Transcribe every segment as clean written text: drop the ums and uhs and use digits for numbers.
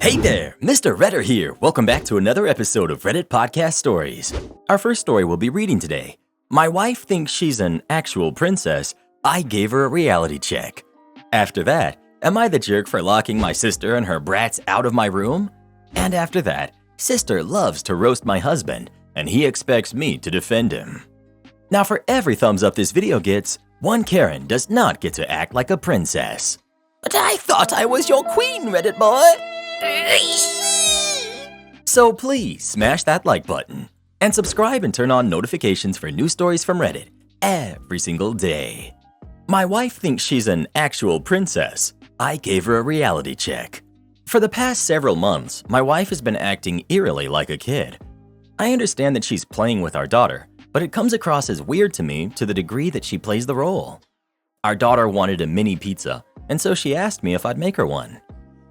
Hey there, Mr. Redder here. Welcome back to another episode of Reddit Podcast Stories. Our first story we'll be reading today. My wife thinks she's an actual princess. I gave her a reality check. After that, am I the jerk for locking my sister and her brats out of my room? And after that, sister loves to roast my husband, and he expects me to defend him. Now for every thumbs up this video gets, one Karen does not get to act like a princess. But I thought I was your queen, Reddit boy. So please smash that like button and subscribe and turn on notifications for new stories from Reddit every single day. My wife thinks she's an actual princess. I gave her a reality check. For the past several months, my wife has been acting eerily like a kid. I understand that she's playing with our daughter, but it comes across as weird to me to the degree that she plays the role. Our daughter wanted a mini pizza, and so she asked me if I'd make her one.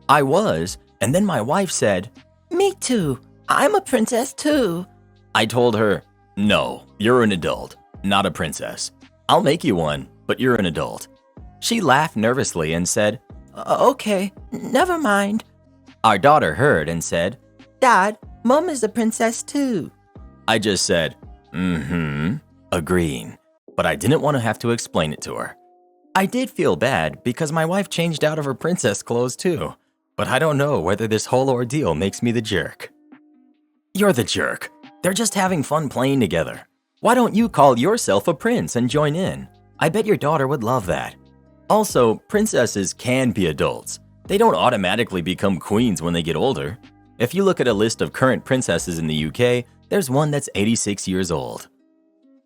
I was, and then my wife said, Me too. I'm a princess too. I told her, no, you're an adult, not a princess. I'll make you one, but you're an adult. She laughed nervously and said, Okay, never mind. Our daughter heard and said, Dad, Mom is a princess too. I just said, agreeing, but I didn't want to have to explain it to her. I did feel bad because my wife changed out of her princess clothes too, but I don't know whether this whole ordeal makes me the jerk. You're the jerk. They're just having fun playing together. Why don't you call yourself a prince and join in? I bet your daughter would love that. Also, princesses can be adults. They don't automatically become queens when they get older. If you look at a list of current princesses in the UK, there's one that's 86 years old.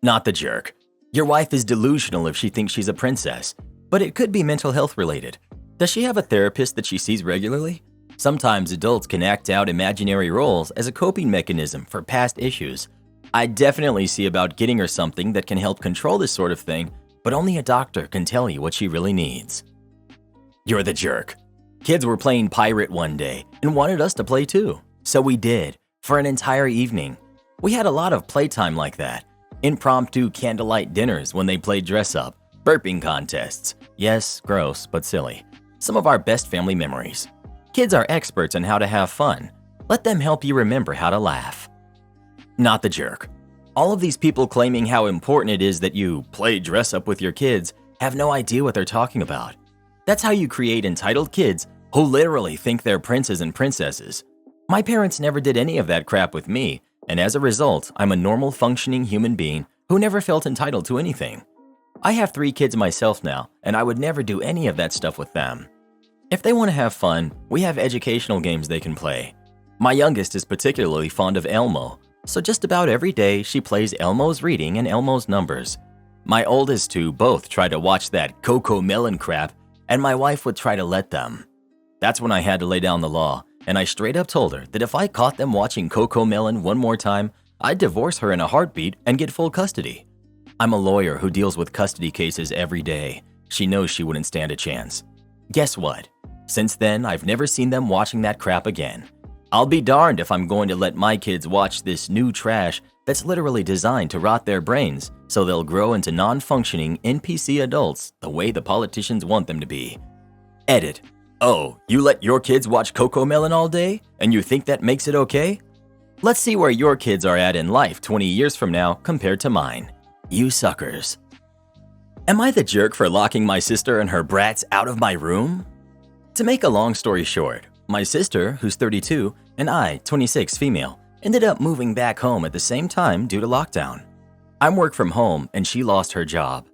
Not the jerk. Your wife is delusional if she thinks she's a princess, but it could be mental health related. Does she have a therapist that she sees regularly? Sometimes adults can act out imaginary roles as a coping mechanism for past issues. I definitely see about getting her something that can help control this sort of thing, but only a doctor can tell you what she really needs. You're the jerk. Kids were playing pirate one day and wanted us to play too, so we did, for an entire evening. We had a lot of playtime like that. Impromptu candlelight dinners when they played dress up, burping contests. Yes, gross, but silly. Some of our best family memories. Kids are experts on how to have fun. Let them help you remember how to laugh. Not the jerk. All of these people claiming how important it is that you play dress up with your kids have no idea what they're talking about. That's how you create entitled kids who literally think they're princes and princesses. My parents never did any of that crap with me, and as a result, I'm a normal functioning human being who never felt entitled to anything. I have 3 kids myself now, and I would never do any of that stuff with them. If they want to have fun, we have educational games they can play. My youngest is particularly fond of Elmo, so just about every day she plays Elmo's Reading and Elmo's Numbers. My oldest 2 both try to watch that Coco Melon crap, and my wife would try to let them. That's when I had to lay down the law, and I straight up told her that if I caught them watching Coco Melon one more time, I'd divorce her in a heartbeat and get full custody. I'm a lawyer who deals with custody cases every day. She knows she wouldn't stand a chance. Guess what? Since then, I've never seen them watching that crap again. I'll be darned if I'm going to let my kids watch this new trash that's literally designed to rot their brains so they'll grow into non-functioning NPC adults the way the politicians want them to be. Edit. Oh, you let your kids watch Coco Melon all day, and you think that makes it okay? Let's see where your kids are at in life 20 years from now compared to mine. You suckers. Am I the jerk for locking my sister and her brats out of my room? To make a long story short, my sister, who's 32, and I, 26 female, ended up moving back home at the same time due to lockdown. I'm work from home and she lost her job.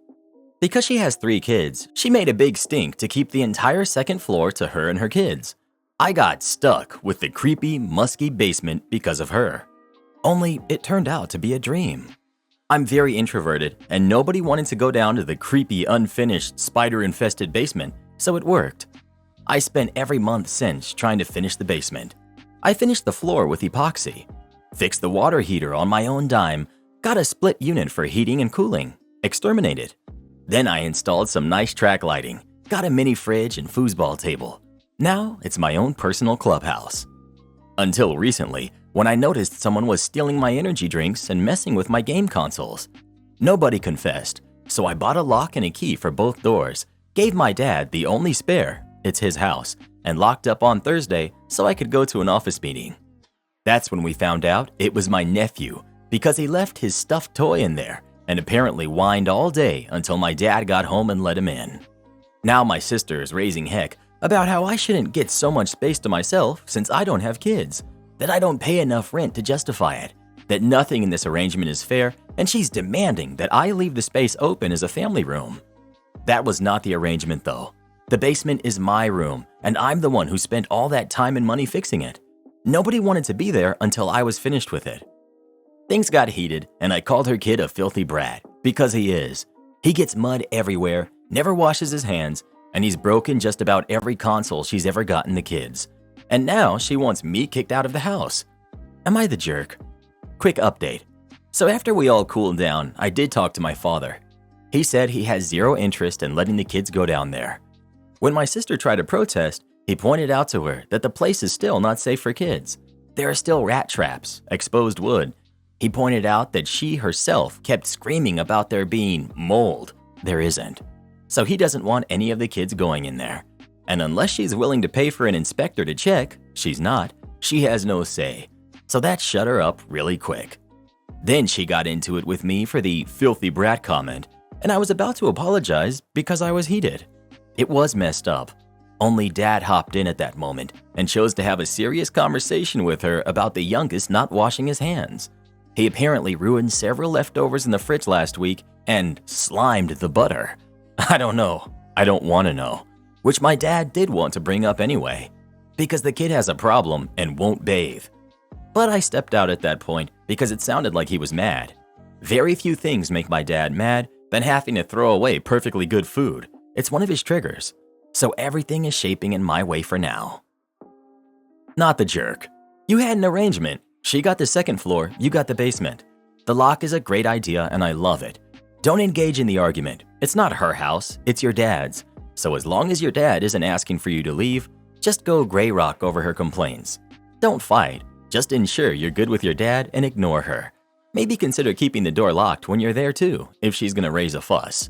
Because she has 3 kids, she made a big stink to keep the entire second floor to her and her kids. I got stuck with the creepy, musky basement because of her. Only it turned out to be a dream. I'm very introverted and nobody wanted to go down to the creepy, unfinished, spider-infested basement, so it worked. I spent every month since trying to finish the basement. I finished the floor with epoxy, fixed the water heater on my own dime, got a split unit for heating and cooling, exterminated. Then I installed some nice track lighting, got a mini fridge and foosball table. Now it's my own personal clubhouse. Until recently, when I noticed someone was stealing my energy drinks and messing with my game consoles. Nobody confessed, so I bought a lock and a key for both doors, gave my dad the only spare, it's his house, and locked up on Thursday so I could go to an office meeting. That's when we found out it was my nephew because he left his stuffed toy in there and apparently whined all day until my dad got home and let him in. Now my sister is raising heck about how I shouldn't get so much space to myself since I don't have kids, that I don't pay enough rent to justify it, that nothing in this arrangement is fair, and she's demanding that I leave the space open as a family room. That was not the arrangement though. The basement is my room, and I'm the one who spent all that time and money fixing it. Nobody wanted to be there until I was finished with it. Things got heated, and I called her kid a filthy brat, because he is. He gets mud everywhere, never washes his hands, and he's broken just about every console she's ever gotten the kids. And now she wants me kicked out of the house. Am I the jerk? Quick update. So after we all cooled down, I did talk to my father. He said he has zero interest in letting the kids go down there. When my sister tried to protest, he pointed out to her that the place is still not safe for kids. There are still rat traps, exposed wood. He pointed out that she herself kept screaming about there being mold. There isn't. So he doesn't want any of the kids going in there. And unless she's willing to pay for an inspector to check, she's not, she has no say. So that shut her up really quick. Then she got into it with me for the filthy brat comment, and I was about to apologize because I was heated. It was messed up. Only Dad hopped in at that moment and chose to have a serious conversation with her about the youngest not washing his hands. He apparently ruined several leftovers in the fridge last week and slimed the butter. I don't know. I don't want to know. Which my dad did want to bring up anyway, because the kid has a problem and won't bathe. But I stepped out at that point because it sounded like he was mad. Very few things make my dad mad than having to throw away perfectly good food. It's one of his triggers. So everything is shaping in my way for now. Not the jerk. You had an arrangement. She got the second floor, you got the basement. The lock is a great idea and I love it. Don't engage in the argument. It's not her house, it's your dad's. So as long as your dad isn't asking for you to leave, just go gray rock over her complaints. Don't fight. Just ensure you're good with your dad and ignore her. Maybe consider keeping the door locked when you're there too, if she's gonna raise a fuss.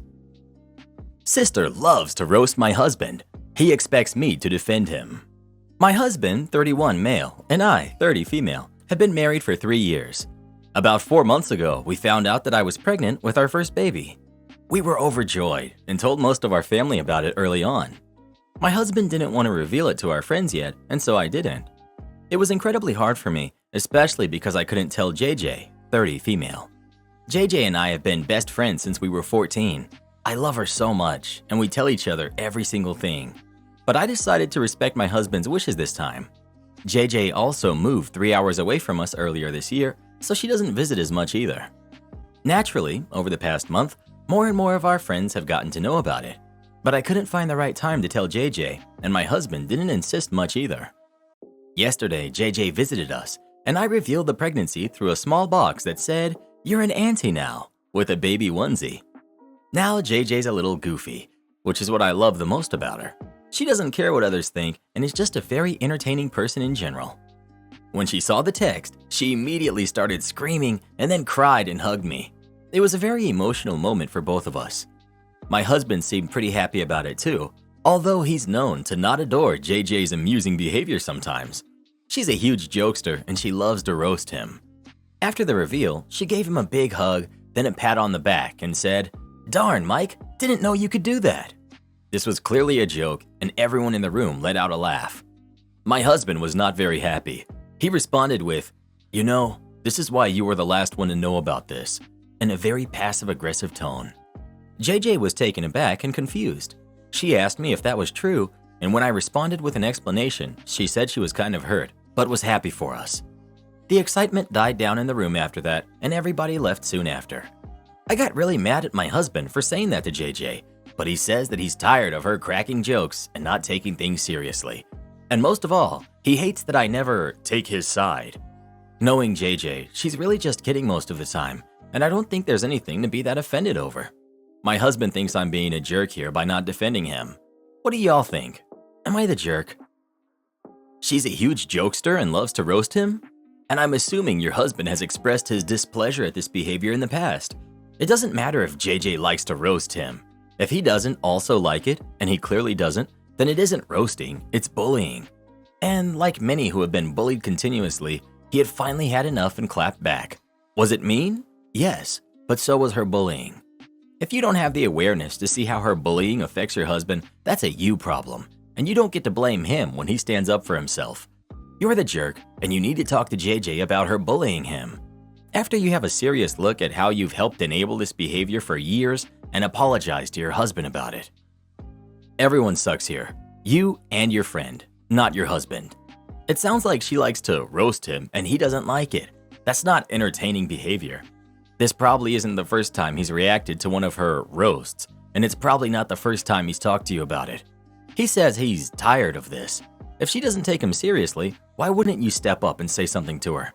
Sister loves to roast my husband. He expects me to defend him. My husband, 31 male, and I, 30 female, have been married for 3 years. About 4 months ago, we found out that I was pregnant with our first baby. We were overjoyed and told most of our family about it early on. My husband didn't want to reveal it to our friends yet, and so I didn't. It was incredibly hard for me, especially because I couldn't tell JJ, 30 female. JJ and I have been best friends since we were 14. I love her so much, and we tell each other every single thing. But I decided to respect my husband's wishes this time. JJ also moved 3 hours away from us earlier this year, so she doesn't visit as much either. Naturally, over the past month, more and more of our friends have gotten to know about it. But I couldn't find the right time to tell JJ, and my husband didn't insist much either. Yesterday, JJ visited us, and I revealed the pregnancy through a small box that said, "You're an auntie now," with a baby onesie. Now JJ's a little goofy, which is what I love the most about her. She doesn't care what others think and is just a very entertaining person in general. When she saw the text, she immediately started screaming and then cried and hugged me. It was a very emotional moment for both of us. My husband seemed pretty happy about it too, although he's known to not adore JJ's amusing behavior sometimes. She's a huge jokester and she loves to roast him. After the reveal, she gave him a big hug, then a pat on the back and said, "Darn, Mike, didn't know you could do that." This was clearly a joke and everyone in the room let out a laugh. My husband was not very happy. He responded with, "You know, this is why you were the last one to know about this," in a very passive-aggressive tone. JJ was taken aback and confused. She asked me if that was true, and when I responded with an explanation, she said she was kind of hurt, but was happy for us. The excitement died down in the room after that, and everybody left soon after. I got really mad at my husband for saying that to JJ, but he says that he's tired of her cracking jokes and not taking things seriously. And most of all, he hates that I never take his side. Knowing JJ, she's really just kidding most of the time, and I don't think there's anything to be that offended over. My husband thinks I'm being a jerk here by not defending him. What do y'all think? Am I the jerk? She's a huge jokester and loves to roast him? And I'm assuming your husband has expressed his displeasure at this behavior in the past. It doesn't matter if JJ likes to roast him. If he doesn't also like it, and he clearly doesn't, then it isn't roasting, it's bullying. And like many who have been bullied continuously, he had finally had enough and clapped back. Was it mean? Yes, but so was her bullying. If you don't have the awareness to see how her bullying affects your husband, that's a you problem, and you don't get to blame him when he stands up for himself. You're the jerk, and you need to talk to JJ about her bullying him. After you have a serious look at how you've helped enable this behavior for years, and apologize to your husband about it. Everyone sucks here, you and your friend, not your husband. It sounds like she likes to roast him and he doesn't like it. That's not entertaining behavior. This probably isn't the first time he's reacted to one of her roasts, and it's probably not the first time he's talked to you about it. He says he's tired of this. If she doesn't take him seriously, why wouldn't you step up and say something to her?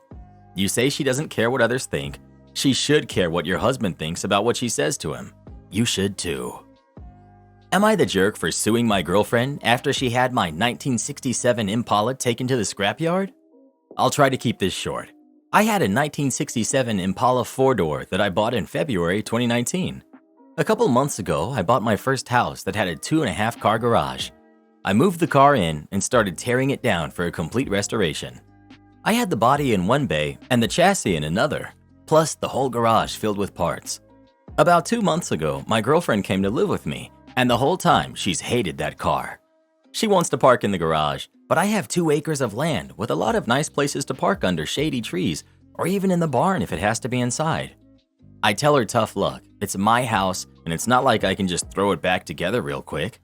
You say she doesn't care what others think. She should care what your husband thinks about what she says to him. You should too. Am I the jerk for suing my girlfriend after she had my 1967 Impala taken to the scrapyard? I'll try to keep this short. I had a 1967 Impala 4-door that I bought in February 2019. A couple months ago, I bought my first house that had a 2.5-car garage. I moved the car in and started tearing it down for a complete restoration. I had the body in one bay and the chassis in another, plus the whole garage filled with parts. About 2 months ago, my girlfriend came to live with me, and the whole time she's hated that car. She wants to park in the garage, but I have 2 acres of land with a lot of nice places to park under shady trees, or even in the barn if it has to be inside. I tell her tough luck, it's my house and it's not like I can just throw it back together real quick.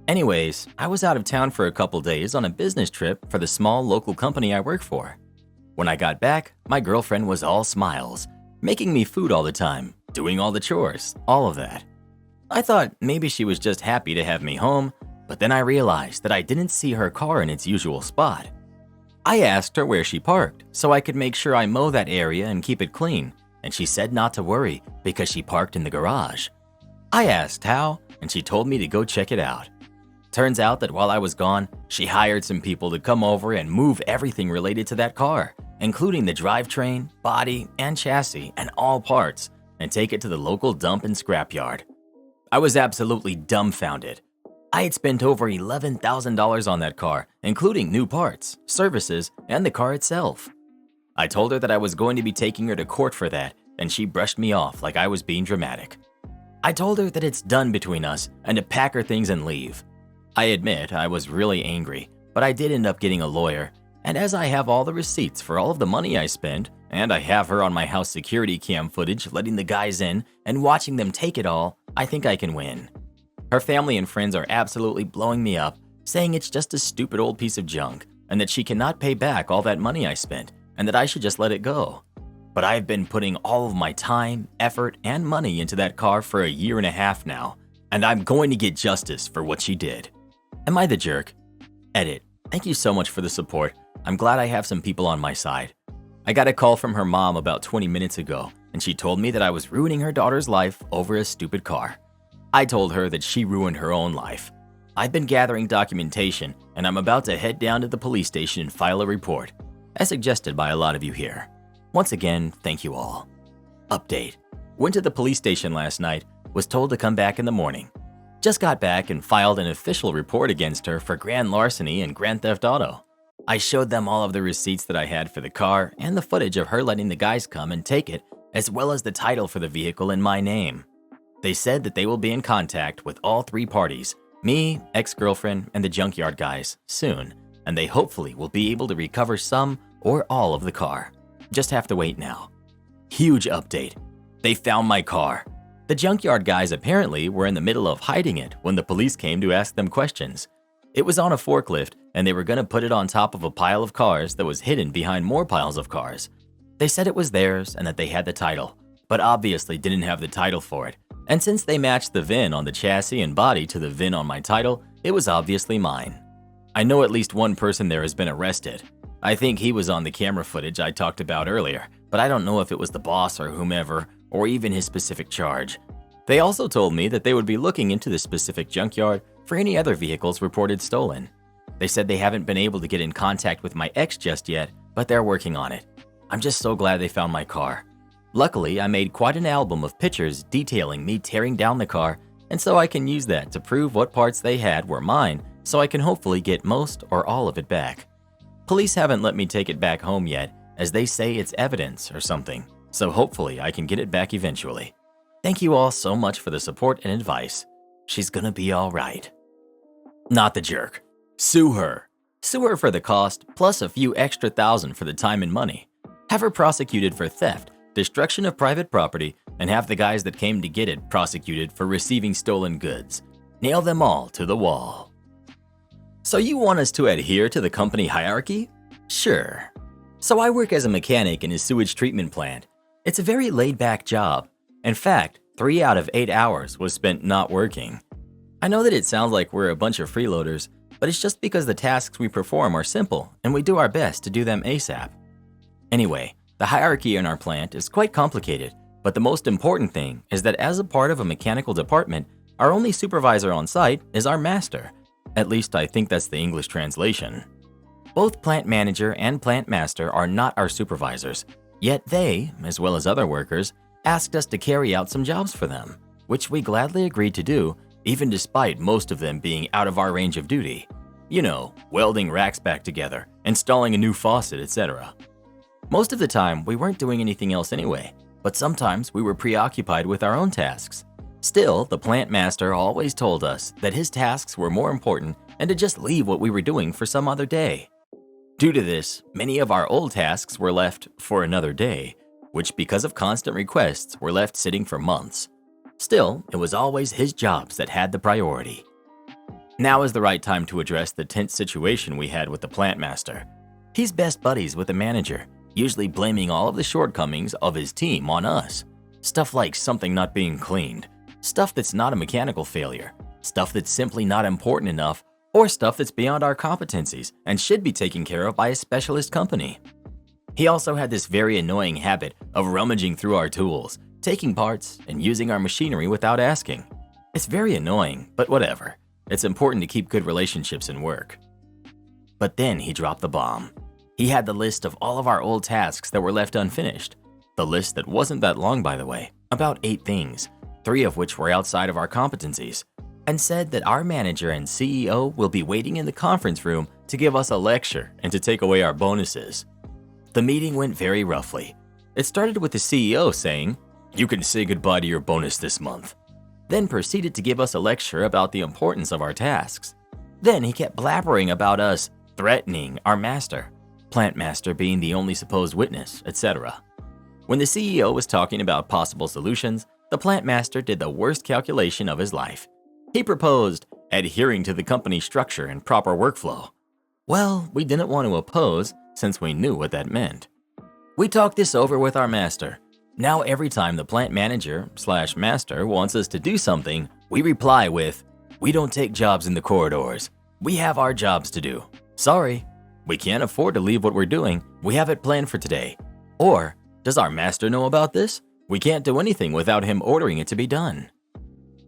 Anyways, I was out of town for a couple days on a business trip for the small local company I work for. When I got back, my girlfriend was all smiles, making me food all the time, doing all the chores, all of that. I thought maybe she was just happy to have me home, but then I realized that I didn't see her car in its usual spot. I asked her where she parked so I could make sure I mow that area and keep it clean, and she said not to worry because she parked in the garage. I asked how, and she told me to go check it out. Turns out that while I was gone, she hired some people to come over and move everything related to that car, including the drivetrain, body, and chassis, and all parts, and take it to the local dump and scrapyard. I was absolutely dumbfounded. I had spent over $11,000 on that car, including new parts, services, and the car itself. I told her that I was going to be taking her to court for that, and she brushed me off like I was being dramatic. I told her that it's done between us and to pack her things and leave. I admit I was really angry, but I did end up getting a lawyer, and as I have all the receipts for all of the money I spent, and I have her on my house security cam footage letting the guys in and watching them take it all, I think I can win. Her family and friends are absolutely blowing me up, saying it's just a stupid old piece of junk, and that she cannot pay back all that money I spent, and that I should just let it go. But I've been putting all of my time, effort, and money into that car for 1.5 years now, and I'm going to get justice for what she did. Am I the jerk? Edit. Thank you so much for the support. I'm glad I have some people on my side. I got a call from her mom about 20 minutes ago, and she told me that I was ruining her daughter's life over a stupid car. I told her that she ruined her own life. I've been gathering documentation, and I'm about to head down to the police station and file a report, as suggested by a lot of you here. Once again, thank you all. Update. Went to the police station last night, was told to come back in the morning. Just got back and filed an official report against her for grand larceny and grand theft auto. I showed them all of the receipts that I had for the car and the footage of her letting the guys come and take it, as well as the title for the vehicle in my name. They said that they will be in contact with all 3 parties, me, ex-girlfriend, and the junkyard guys, soon, and they hopefully will be able to recover some or all of the car. Just have to wait now. Huge update. They found my car. The junkyard guys apparently were in the middle of hiding it when the police came to ask them questions. It was on a forklift, and they were going to put it on top of a pile of cars that was hidden behind more piles of cars. They said it was theirs and that they had the title, but obviously didn't have the title for it. And since they matched the VIN on the chassis and body to the VIN on my title, it was obviously mine. I know at least one person there has been arrested. I think he was on the camera footage I talked about earlier, but I don't know if it was the boss or whomever, or even his specific charge. They also told me that they would be looking into the specific junkyard for any other vehicles reported stolen. They said they haven't been able to get in contact with my ex just yet, but they're working on it. I'm just so glad they found my car. Luckily, I made quite an album of pictures detailing me tearing down the car, and so I can use that to prove what parts they had were mine so I can hopefully get most or all of it back. Police haven't let me take it back home yet, as they say it's evidence or something, so hopefully I can get it back eventually. Thank you all so much for the support and advice. She's gonna be all right. Not the jerk. Sue her. Sue her for the cost, plus a few extra thousand for the time and money. Have her prosecuted for theft, destruction of private property, and have the guys that came to get it prosecuted for receiving stolen goods. Nail them all to the wall. So you want us to adhere to the company hierarchy? Sure. So I work as a mechanic in a sewage treatment plant. It's a very laid-back job. In fact, 3 out of 8 hours was spent not working. I know that it sounds like we're a bunch of freeloaders, but it's just because the tasks we perform are simple and we do our best to do them ASAP. Anyway, the hierarchy in our plant is quite complicated, but the most important thing is that as a part of a mechanical department, our only supervisor on site is our master. At least I think that's the English translation. Both plant manager and plant master are not our supervisors, yet they, as well as other workers, asked us to carry out some jobs for them, which we gladly agreed to do, even despite most of them being out of our range of duty. You know, welding racks back together, installing a new faucet, etc. Most of the time, we weren't doing anything else anyway, but sometimes we were preoccupied with our own tasks. Still, the plant master always told us that his tasks were more important and to just leave what we were doing for some other day. Due to this, many of our old tasks were left for another day, which because of constant requests were left sitting for months. Still, it was always his jobs that had the priority. Now is the right time to address the tense situation we had with the plant master. He's best buddies with the manager, usually blaming all of the shortcomings of his team on us. Stuff like something not being cleaned, stuff that's not a mechanical failure, stuff that's simply not important enough, or stuff that's beyond our competencies and should be taken care of by a specialist company. He also had this very annoying habit of rummaging through our tools, taking parts, and using our machinery without asking. It's very annoying, but whatever. It's important to keep good relationships in work. But then he dropped the bomb. He had the list of all of our old tasks that were left unfinished. The list that wasn't that long, by the way, about 8 things, 3 of which were outside of our competencies, and said that our manager and CEO will be waiting in the conference room to give us a lecture and to take away our bonuses. The meeting went very roughly. It started with the CEO saying, "You can say goodbye to your bonus this month," then proceeded to give us a lecture about the importance of our tasks. Then he kept blabbering about us threatening our master, plant master being the only supposed witness, etc. When the CEO was talking about possible solutions, the plant master did the worst calculation of his life. He proposed adhering to the company structure and proper workflow. Well, we didn't want to oppose since we knew what that meant. We talked this over with our master. Now every time the plant manager/master wants us to do something, we reply with, "We don't take jobs in the corridors. We have our jobs to do. Sorry, we can't afford to leave what we're doing. We have it planned for today." Or, "Does our master know about this? We can't do anything without him ordering it to be done."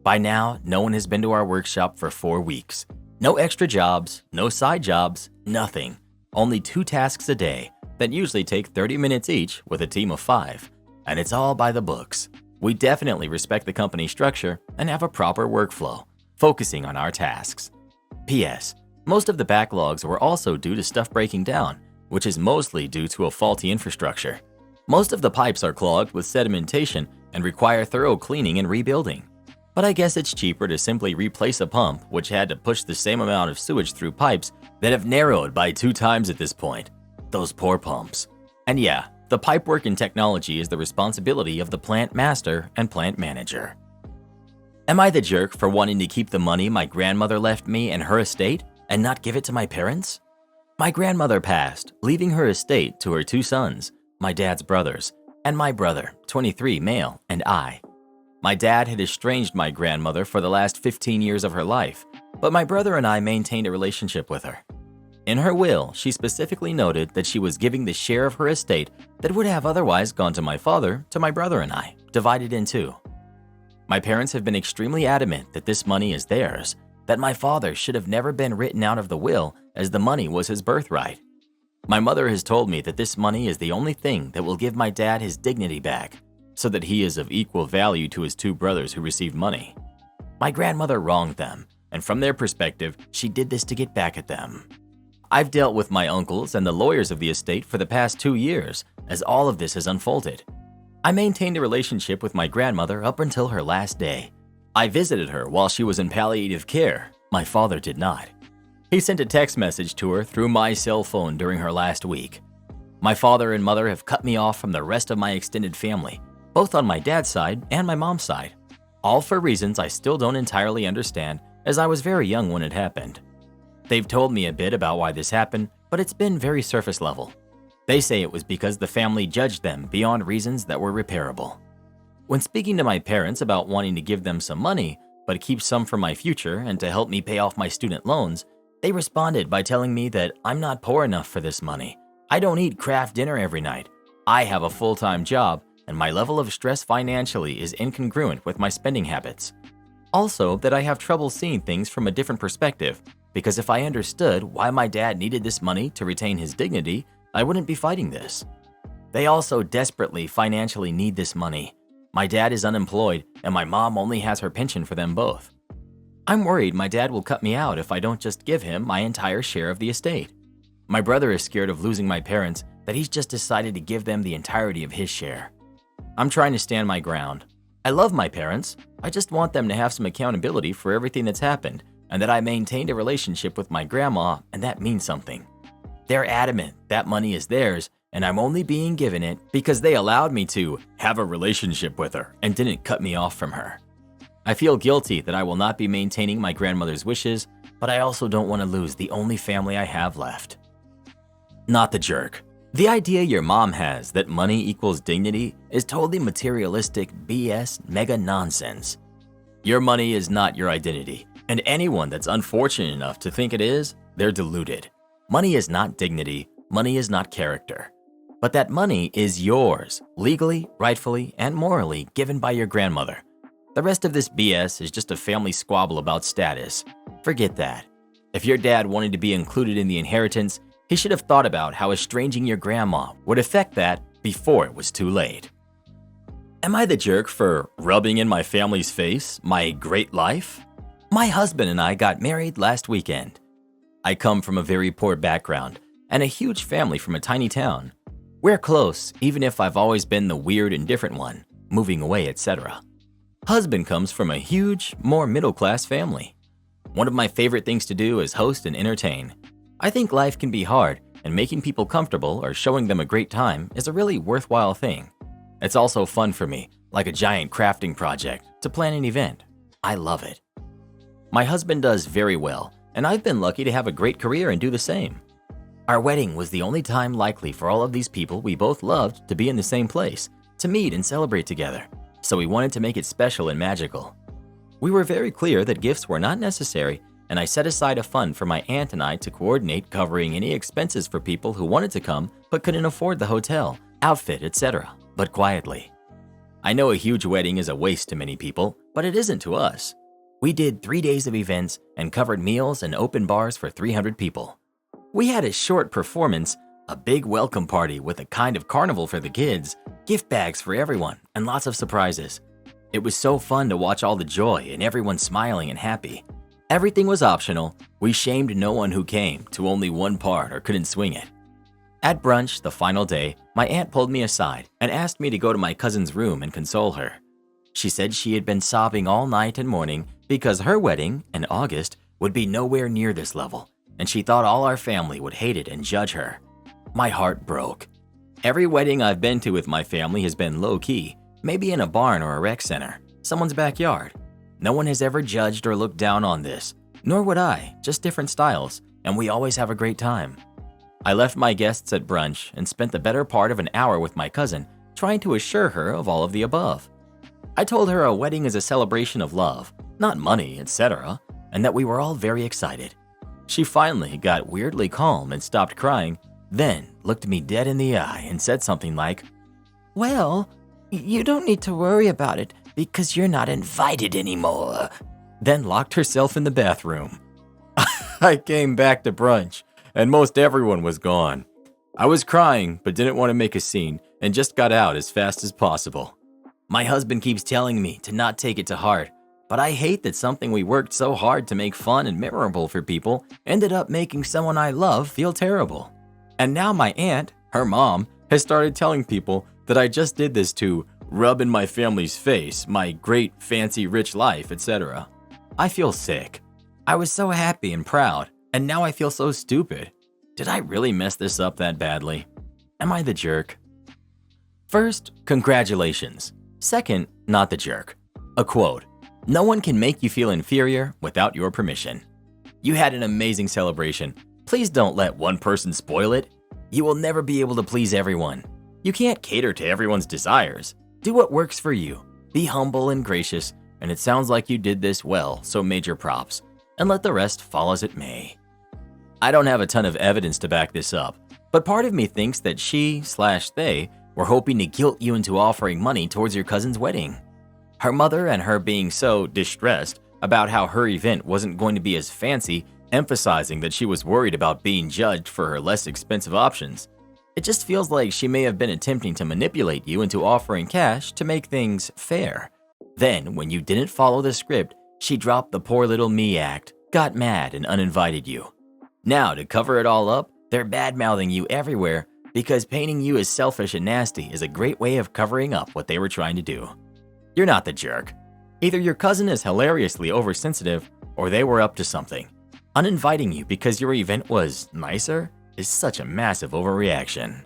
By now, no one has been to our workshop for 4 weeks. No extra jobs, no side jobs, nothing. Only 2 tasks a day that usually take 30 minutes each with a team of 5. And it's all by the books. We definitely respect the company structure and have a proper workflow, focusing on our tasks. P.S. Most of the backlogs were also due to stuff breaking down, which is mostly due to a faulty infrastructure. Most of the pipes are clogged with sedimentation and require thorough cleaning and rebuilding. But I guess it's cheaper to simply replace a pump which had to push the same amount of sewage through pipes that have narrowed by 2 times at this point. Those poor pumps. And yeah, the pipework and technology is the responsibility of the plant master and plant manager. Am I the jerk for wanting to keep the money my grandmother left me and her estate and not give it to my parents? My grandmother passed, leaving her estate to her 2 sons, my dad's brothers, and my brother, 23 male, and I. My dad had estranged my grandmother for the last 15 years of her life, but my brother and I maintained a relationship with her. In her will, she specifically noted that she was giving the share of her estate that would have otherwise gone to my father to my brother and I, divided in 2. My parents have been extremely adamant that this money is theirs, that my father should have never been written out of the will as the money was his birthright. My mother has told me that this money is the only thing that will give my dad his dignity back, so that he is of equal value to his 2 brothers who received money. My grandmother wronged them and from their perspective, she did this to get back at them. I've dealt with my uncles and the lawyers of the estate for the past 2 years as all of this has unfolded. I maintained a relationship with my grandmother up until her last day. I visited her while she was in palliative care. My father did not. He sent a text message to her through my cell phone during her last week. My father and mother have cut me off from the rest of my extended family, both on my dad's side and my mom's side, all for reasons I still don't entirely understand, as I was very young when it happened. They've told me a bit about why this happened, but it's been very surface level. They say it was because the family judged them beyond reasons that were repairable. When speaking to my parents about wanting to give them some money, but keep some for my future and to help me pay off my student loans, they responded by telling me that I'm not poor enough for this money. I don't eat Kraft dinner every night. I have a full-time job, and my level of stress financially is incongruent with my spending habits. Also, that I have trouble seeing things from a different perspective, because if I understood why my dad needed this money to retain his dignity, I wouldn't be fighting this. They also desperately financially need this money. My dad is unemployed, and my mom only has her pension for them both. I'm worried my dad will cut me out if I don't just give him my entire share of the estate. My brother is scared of losing my parents, that he's just decided to give them the entirety of his share. I'm trying to stand my ground. I love my parents. I just want them to have some accountability for everything that's happened, and that I maintained a relationship with my grandma, and that means something. They're adamant that money is theirs, and I'm only being given it because they allowed me to have a relationship with her and didn't cut me off from her. I feel guilty that I will not be maintaining my grandmother's wishes, but I also don't want to lose the only family I have left. Not the jerk. The idea your mom has that money equals dignity is totally materialistic BS mega nonsense. Your money is not your identity, and anyone that's unfortunate enough to think it is, they're deluded. Money is not dignity, money is not character. But that money is yours, legally, rightfully, and morally given by your grandmother. The rest of this BS is just a family squabble about status. Forget that. If your dad wanted to be included in the inheritance, he should have thought about how estranging your grandma would affect that before it was too late. Am I the jerk for rubbing in my family's face my great life? My husband and I got married last weekend. I come from a very poor background and a huge family from a tiny town. We're close, even if I've always been the weird and different one, moving away, etc. Husband comes from a huge, more middle-class family. One of my favorite things to do is host and entertain. I think life can be hard, and making people comfortable or showing them a great time is a really worthwhile thing. It's also fun for me, like a giant crafting project, to plan an event. I love it. My husband does very well, and I've been lucky to have a great career and do the same. Our wedding was the only time likely for all of these people we both loved to be in the same place, to meet and celebrate together, so we wanted to make it special and magical. We were very clear that gifts were not necessary, and I set aside a fund for my aunt and I to coordinate covering any expenses for people who wanted to come but couldn't afford the hotel, outfit, etc., but quietly. I know a huge wedding is a waste to many people, but it isn't to us. We did 3 days of events and covered meals and open bars for 300 people. We had a short performance, a big welcome party with a kind of carnival for the kids, gift bags for everyone, and lots of surprises. It was so fun to watch all the joy and everyone smiling and happy. Everything was optional. We shamed no one who came to only one part or couldn't swing it. At brunch, the final day, my aunt pulled me aside and asked me to go to my cousin's room and console her. She said she had been sobbing all night and morning because her wedding, in August, would be nowhere near this level, and she thought all our family would hate it and judge her. My heart broke. Every wedding I've been to with my family has been low-key, maybe in a barn or a rec center, someone's backyard. No one has ever judged or looked down on this, nor would I, just different styles, and we always have a great time. I left my guests at brunch and spent the better part of an hour with my cousin, trying to assure her of all of the above. I told her a wedding is a celebration of love, not money, etc., and that we were all very excited. She finally got weirdly calm and stopped crying, then looked me dead in the eye and said something like, Well, you don't need to worry about it because you're not invited anymore. Then locked herself in the bathroom. I came back to brunch, and most everyone was gone. I was crying, but didn't want to make a scene, and just got out as fast as possible. My husband keeps telling me to not take it to heart, But I hate that something we worked so hard to make fun and memorable for people ended up making someone I love feel terrible. And now my aunt, her mom, has started telling people that I just did this to rub in my family's face, my great, fancy, rich life, etc. I feel sick. I was so happy and proud, and now I feel so stupid. Did I really mess this up that badly? Am I the jerk? First, congratulations. Second, not the jerk. A quote: "No one can make you feel inferior without your permission." You had an amazing celebration. Please don't let one person spoil it. You will never be able to please everyone. You can't cater to everyone's desires. Do what works for you. Be humble and gracious, and it sounds like you did this well, so major props. And let the rest fall as it may. I don't have a ton of evidence to back this up, but part of me thinks that she/they were hoping to guilt you into offering money towards your cousin's wedding. Her mother and her being so distressed about how her event wasn't going to be as fancy, emphasizing that she was worried about being judged for her less expensive options. It just feels like she may have been attempting to manipulate you into offering cash to make things fair. Then, when you didn't follow the script, she dropped the poor little me act, got mad, and uninvited you. Now, to cover it all up, they're bad-mouthing you everywhere because painting you as selfish and nasty is a great way of covering up what they were trying to do. You're not the jerk. Either your cousin is hilariously oversensitive or they were up to something. Uninviting you because your event was nicer is such a massive overreaction.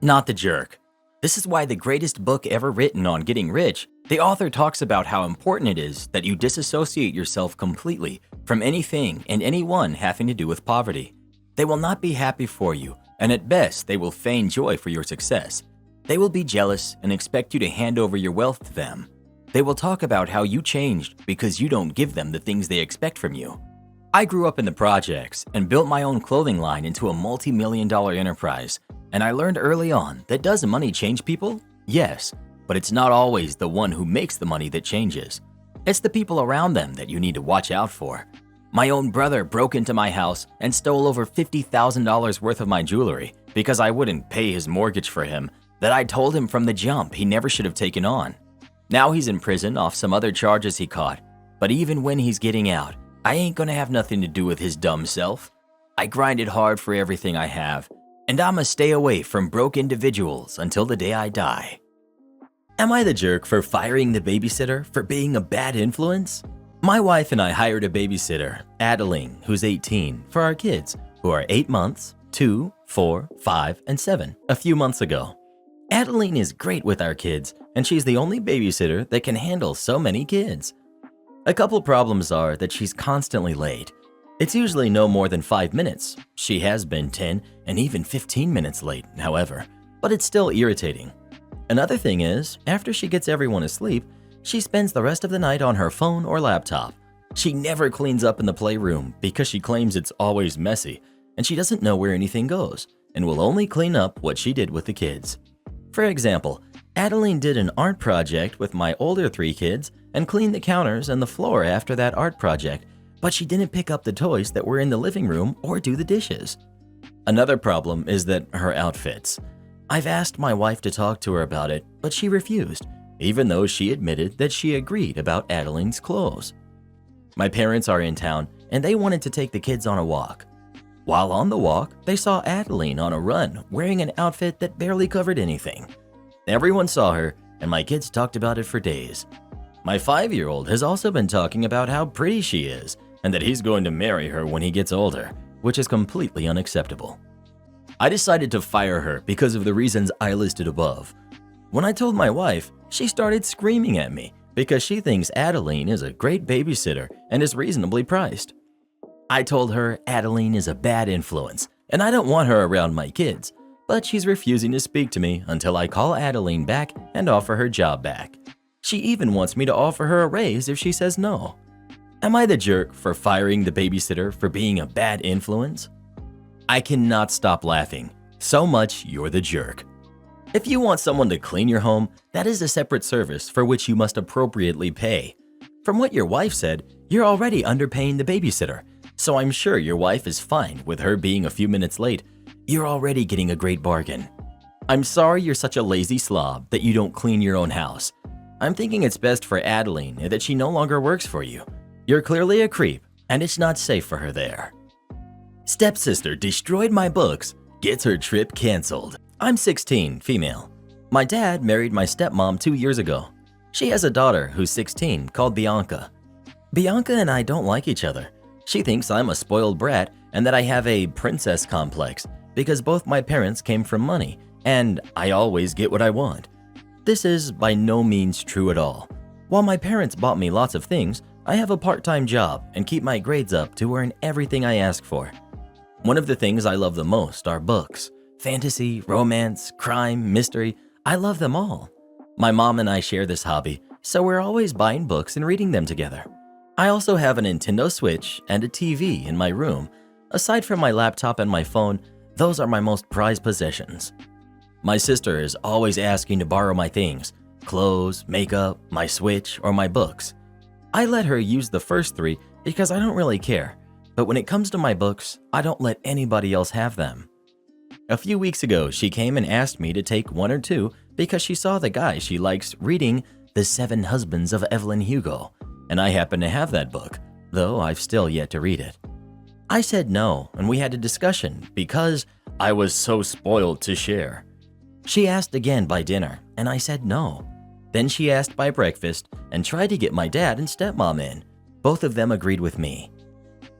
Not the jerk. This is why the greatest book ever written on getting rich, the author talks about how important it is that you disassociate yourself completely from anything and anyone having to do with poverty. They will not be happy for you, and at best, they will feign joy for your success. They will be jealous and expect you to hand over your wealth to them. They will talk about how you changed because you don't give them the things they expect from you. I grew up in the projects and built my own clothing line into a multi-million-dollar enterprise, and I learned early on that does money change people? Yes, but it's not always the one who makes the money that changes. It's the people around them that you need to watch out for. My own brother broke into my house and stole over $50,000 worth of my jewelry because I wouldn't pay his mortgage for him that I told him from the jump he never should have taken on. Now he's in prison off some other charges he caught, but even when he's getting out, I ain't gonna have nothing to do with his dumb self. I grinded hard for everything I have, and I'ma stay away from broke individuals until the day I die. Am I the jerk for firing the babysitter for being a bad influence? My wife and I hired a babysitter, Adeline, who's 18, for our kids, who are 8 months, 2, 4, 5, and 7, a few months ago. Adeline is great with our kids, and she's the only babysitter that can handle so many kids. A couple problems are that she's constantly late. It's usually no more than 5 minutes. She has been 10 and even 15 minutes late, however, but it's still irritating. Another thing is, after she gets everyone asleep, she spends the rest of the night on her phone or laptop. She never cleans up in the playroom because she claims it's always messy, and she doesn't know where anything goes, and will only clean up what she did with the kids. For example, Adeline did an art project with my older 3 kids and cleaned the counters and the floor after that art project, but she didn't pick up the toys that were in the living room or do the dishes. Another problem is that her outfits. I've asked my wife to talk to her about it, but she refused, even though she admitted that she agreed about Adeline's clothes. My parents are in town, and they wanted to take the kids on a walk. While on the walk, they saw Adeline on a run wearing an outfit that barely covered anything. Everyone saw her, and my kids talked about it for days. My 5-year-old has also been talking about how pretty she is and that he's going to marry her when he gets older, which is completely unacceptable. I decided to fire her because of the reasons I listed above. When I told my wife, she started screaming at me because she thinks Adeline is a great babysitter and is reasonably priced. I told her Adeline is a bad influence and I don't want her around my kids, but she's refusing to speak to me until I call Adeline back and offer her job back. She even wants me to offer her a raise if she says no. Am I the jerk for firing the babysitter for being a bad influence? I cannot stop laughing. So much you're the jerk. If you want someone to clean your home, that is a separate service for which you must appropriately pay. From what your wife said, you're already underpaying the babysitter, so I'm sure your wife is fine with her being a few minutes late. You're already getting a great bargain. I'm sorry you're such a lazy slob that you don't clean your own house. I'm thinking it's best for Adeline that she no longer works for you. You're clearly a creep, and it's not safe for her there. Stepsister destroyed my books, gets her trip canceled. I'm 16, female. My dad married my stepmom 2 years ago. She has a daughter who's 16 called Bianca. Bianca and I don't like each other. She thinks I'm a spoiled brat and that I have a princess complex because both my parents came from money and I always get what I want. This is by no means true at all. While my parents bought me lots of things, I have a part-time job and keep my grades up to earn everything I ask for. One of the things I love the most are books. Fantasy, romance, crime, mystery, I love them all. My mom and I share this hobby, so we're always buying books and reading them together. I also have a Nintendo Switch and a TV in my room. Aside from my laptop and my phone, those are my most prized possessions. My sister is always asking to borrow my things: clothes, makeup, my Switch, or my books. I let her use the first three because I don't really care, but when it comes to my books, I don't let anybody else have them. A few weeks ago, she came and asked me to take one or two because she saw the guy she likes reading The 7 Husbands of Evelyn Hugo, and I happen to have that book, though I've still yet to read it. I said no, and we had a discussion because I was so spoiled to share. She asked again by dinner, and I said no. Then she asked by breakfast and tried to get my dad and stepmom in. Both of them agreed with me.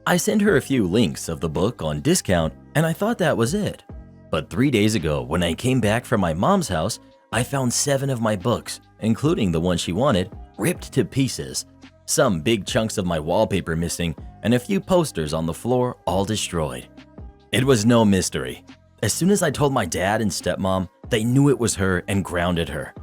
I sent her a few links of the book on discount, and I thought that was it. But 3 days ago, when I came back from my mom's house, I found 7 of my books, including the one she wanted, ripped to pieces. Some big chunks of my wallpaper missing, and a few posters on the floor all destroyed. It was no mystery. As soon as I told my dad and stepmom, they knew it was her and grounded her.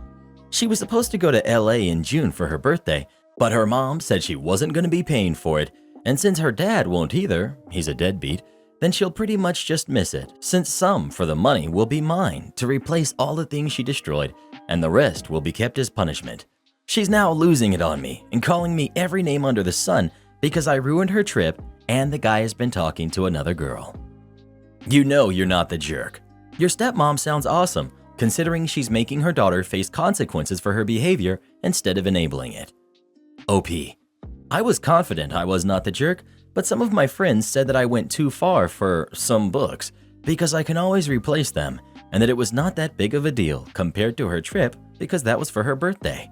She was supposed to go to LA in June for her birthday, but her mom said she wasn't going to be paying for it, and since her dad won't either, he's a deadbeat, then she'll pretty much just miss it, since some for the money will be mine to replace all the things she destroyed, and the rest will be kept as punishment. She's now losing it on me and calling me every name under the sun because I ruined her trip and the guy has been talking to another girl. You know you're not the jerk. Your stepmom sounds awesome, considering she's making her daughter face consequences for her behavior instead of enabling it. OP. I was confident I was not the jerk, but some of my friends said that I went too far for some books because I can always replace them and that it was not that big of a deal compared to her trip because that was for her birthday.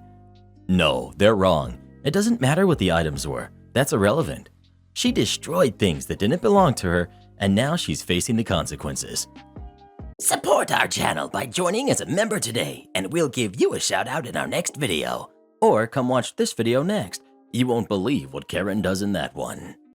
No, they're wrong. It doesn't matter what the items were. That's irrelevant. She destroyed things that didn't belong to her, and now she's facing the consequences. Support our channel by joining as a member today, and we'll give you a shout out in our next video. Or come watch this video next. You won't believe what Karen does in that one.